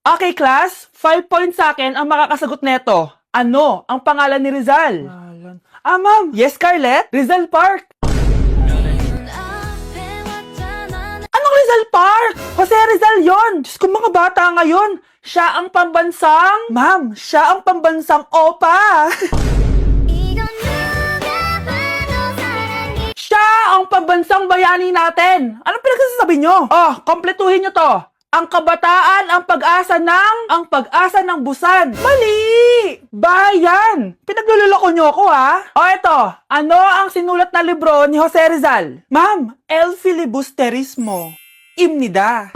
Okay, class. 5 points sa akin ang makakasagot neto. Ano ang pangalan ni Rizal? Ma'am. Yes, Scarlett? Rizal Park. Anong Rizal Park? Jose Rizal yon. Diyos ko, mga bata ngayon. Siya ang pambansang... Ma'am, siya ang pambansang opa. Siya ang pambansang bayani natin. Anong pinagsasabi nyo? Oh, kompletuhin nyo to. Ang kabataan, ang pag-asa ng busan. Mali! Bayan! Pinagluloko nyo ako, ha? O eto, ano ang sinulat na libro ni Jose Rizal? Ma'am, El Filibusterismo. Imnida.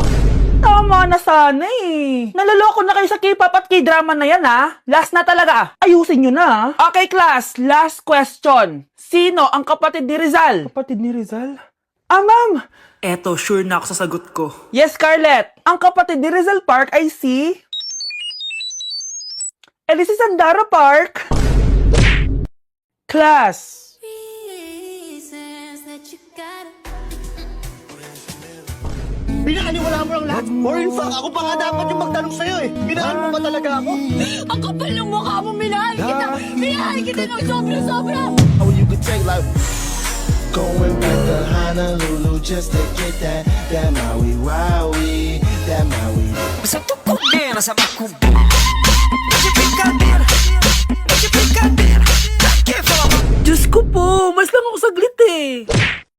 Tama na sana eh. Naloloko na kayo sa K-pop at K-drama na yan, ha? Last na talaga. Ayusin nyo na. Okay, class. Last question. Sino ang kapatid ni Rizal? Kapatid ni Rizal? Ma'am. Eto, sure na ako sa sagot ko. Yes, Scarlett. Ang kapatid ni Rizal Park ay si... si Sandara Park. Class. Pinakaniwala mo lang lahat. Or in fact, ako pa nga dapat yung magtanong sa'yo eh. Minahal mo ba talaga ako? Ang kapal ng mukha mo, minahal kita! Minahal kita ng sobra-sobra! How you could take like... Going back to Honolulu just to get that Maui Wowie, that Maui. Sa tukog din, sa makubig.